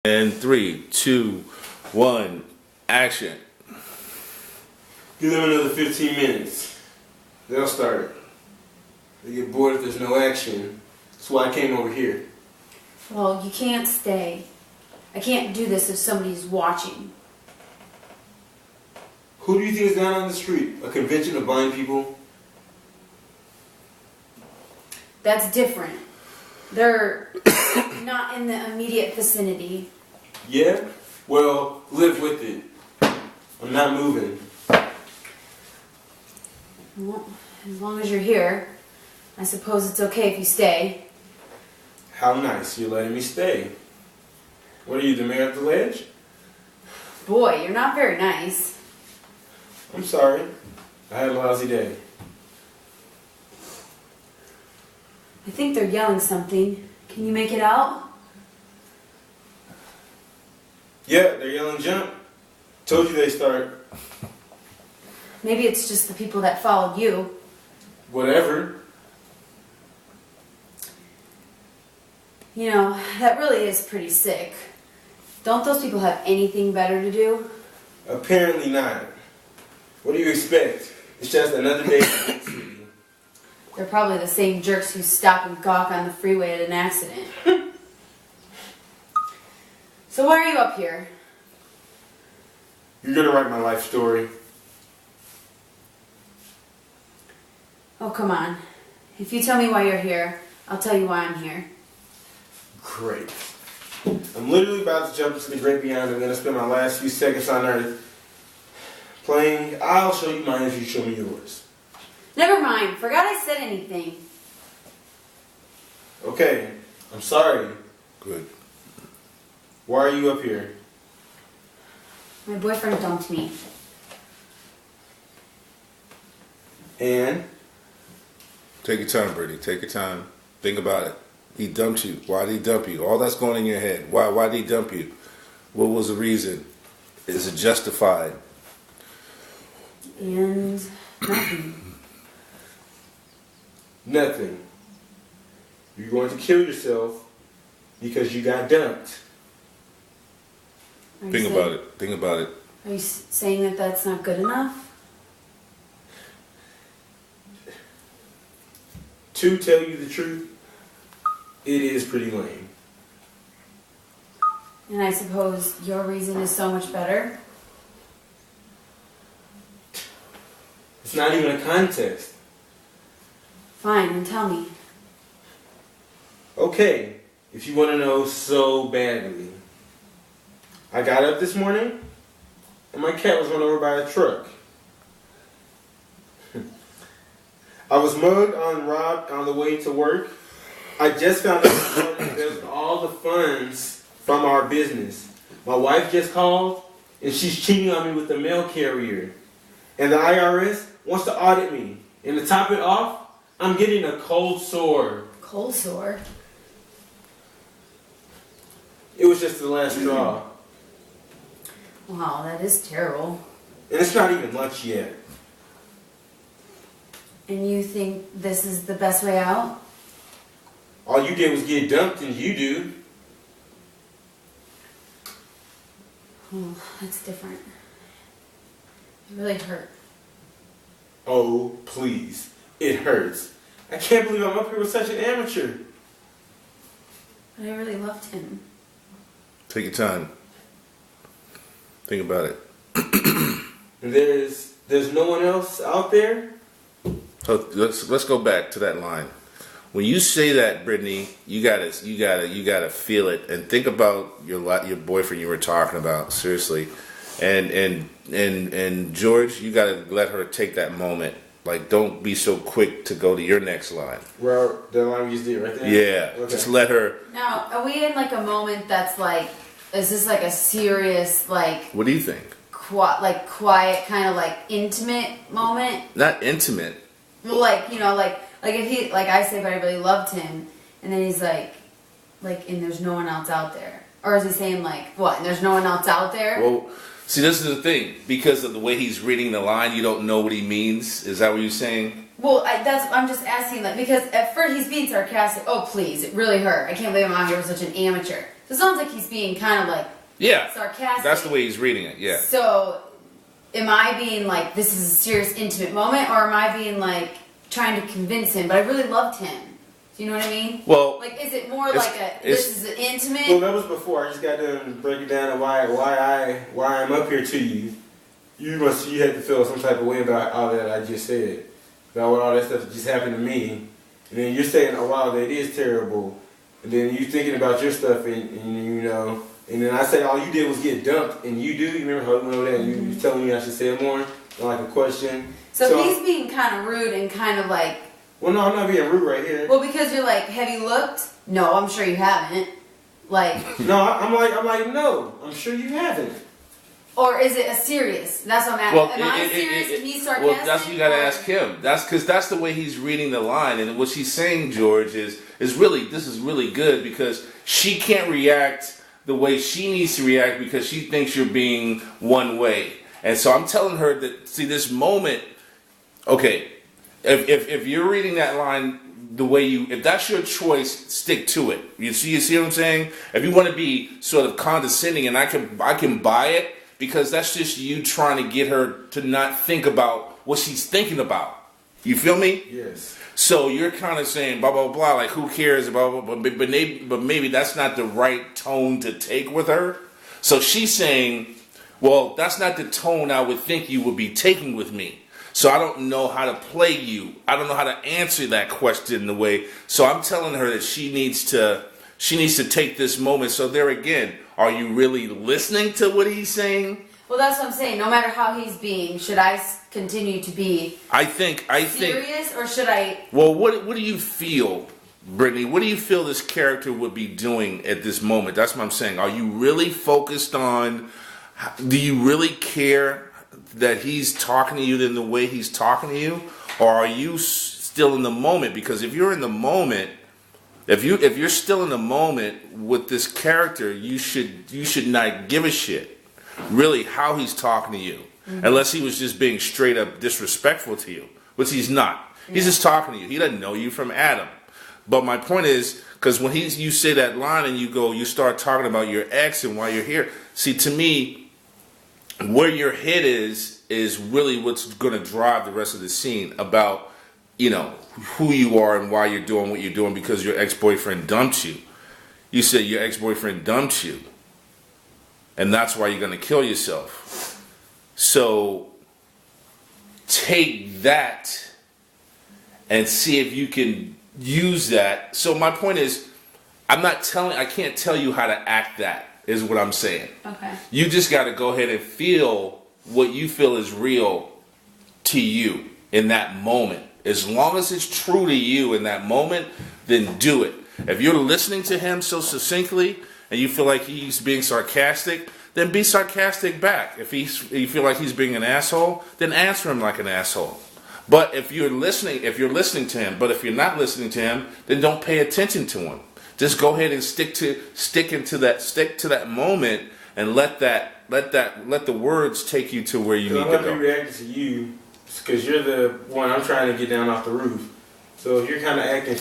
And 3, 2, 1, action. Give them another 15 minutes. They'll start. They get bored if there's no action. That's why I came over here. Well, you can't stay. I can't do this if somebody's watching. Who do you think is down on the street? A convention of blind people? That's different. They're not in the immediate vicinity. Yeah? Well, live with it. I'm not moving. Well, as long as you're here, I suppose it's okay if you stay. How nice you're letting me stay. What are you, the mayor of the ledge? Boy, you're not very nice. I'm sorry. I had a lousy day. I think they're yelling something. Can you make it out? Yeah, they're yelling jump. Told you they start. Maybe it's just the people that followed you. Whatever. You know, that really is pretty sick. Don't those people have anything better to do? Apparently not. What do you expect? It's just another day. They're probably the same jerks who stop and gawk on the freeway at an accident. So why are you up here? You're gonna write my life story. Oh, come on. If you tell me why you're here, I'll tell you why I'm here. Great. I'm literally about to jump into the great beyond. I'm gonna spend my last few seconds on Earth playing I'll show you mine if you show me yours. Never mind. Forgot I said anything. Okay. I'm sorry. Good. Why are you up here? My boyfriend dumped me. And? Take your time, Brittany. Take your time. Think about it. He dumped you. Why did he dump you? All that's going in your head. Why did he dump you? What was the reason? Is it justified? And nothing. Nothing. You're going to kill yourself because you got dumped. Think about it. Think about it. Are you saying that that's not good enough? To tell you the truth, it is pretty lame. And I suppose your reason is so much better? It's not even a contest. Fine, then tell me. Okay, if you want to know so badly. I got up this morning and my cat was run over by a truck. I was mugged and robbed on the way to work. I just found out this morning there's all the funds from our business. My wife just called and she's cheating on me with the mail carrier. And the IRS wants to audit me. And to top it off, I'm getting a cold sore. Cold sore? It was just the last straw. Wow, that is terrible. And it's not even lunch yet. And you think this is the best way out? All you did was get dumped and you do. Oh, that's different. It really hurt. Oh, please. It hurts. I can't believe I'm up here with such an amateur. But I really loved him. Take your time. Think about it. And there's no one else out there? So let's go back to that line. When you say that, Brittany, you gotta feel it and think about your boyfriend you were talking about. Seriously, and George, you gotta let her take that moment. Like, don't be so quick to go to your next line. Where the line we just did right there? Yeah, Okay. just let her. Now, are we in like a moment that's like, is this like a serious, like, What do you think? quiet, kind of like intimate moment? Not intimate. Well, like, you know, like if he, like I say, but I really loved him, and then he's like, and there's no one else out there. Or is he saying like, what, and there's no one else out there? Well, see, this is the thing. Because of the way he's reading the line, you don't know what he means. Is that what you're saying? Well, I'm just asking, like, because at first he's being sarcastic. Oh, please, it really hurt. I can't believe I'm out here with such an amateur. So it sounds like he's being kind of like Yeah, sarcastic. that's the way he's reading it. Yeah. So, am I being like, this is a serious, intimate moment, or am I being like trying to convince him? But I really loved him. Do you know what I mean? Well, Like, is it more like this is an intimate? Well, that was before. I just got done breaking down why I'm up here to you. You had to feel some type of way about all that I just said, about what all that stuff that just happened to me, and then you're saying, oh wow, that is terrible, and then you thinking about your stuff, and you know, and then I say all you did was get dumped, and you remember how you went over that, and you telling me I should say it more, like a question. So he's being kind of rude and kind of like. Well, no, I'm not being rude right here. Well, because you're like, have you looked? No, I'm sure you haven't. Like. No, I'm like, no, I'm sure you haven't. Or is it a serious? That's what I'm asking. well, Am I serious and he's sarcastic? well, that's what you got to ask him. That's because that's the way he's reading the line, and what she's saying, George, is really this is really good because she can't react the way she needs to react because she thinks you're being one way, and so I'm telling her that see this moment. Okay, if you're reading that line the way if that's your choice, stick to it. You see what I'm saying? If you want to be sort of condescending, and I can buy it. Because that's just you trying to get her to not think about what she's thinking about. You feel me? Yes. So you're kind of saying blah blah blah, like who cares, blah blah blah. But maybe that's not the right tone to take with her. So she's saying, well, that's not the tone I would think you would be taking with me. So I don't know how to play you. I don't know how to answer that question in the way. So I'm telling her that she needs to take this moment. So there again. Are you really listening to what he's saying? Well, that's what I'm saying. No matter how he's being, should I continue to be serious or should I... Well, what do you feel, Brittany? What do you feel this character would be doing at this moment? That's what I'm saying. Are you really focused on... Do you really care that he's talking to you in the way he's talking to you? Or are you still in the moment? Because if you're in the moment... If you're still in the moment with this character, you should not give a shit, really, how he's talking to you, unless he was just being straight up disrespectful to you, which he's not. He's just talking to you. He doesn't know you from Adam. But my point is, because when you say that line and you start talking about your ex and why you're here. See, to me, where your head is really what's going to drive the rest of the scene about. Who you are and why you're doing what you're doing because your ex-boyfriend dumped you. You said your ex-boyfriend dumped you. And that's why you're going to kill yourself. So take that and see if you can use that. So my point is, I can't tell you how to act that, is what I'm saying. Okay. You just got to go ahead and feel what you feel is real to you in that moment. As long as it's true to you in that moment, then do it. If you're listening to him so succinctly and you feel like he's being sarcastic, then be sarcastic back. If you feel like he's being an asshole, then answer him like an asshole. But if you're listening to him, but if you're not listening to him, then don't pay attention to him. Just go ahead and stick to that moment and let the words take you to where you need to go. I'm going to be reacting to you because you're the one I'm trying to get down off the roof. So if you're kind of acting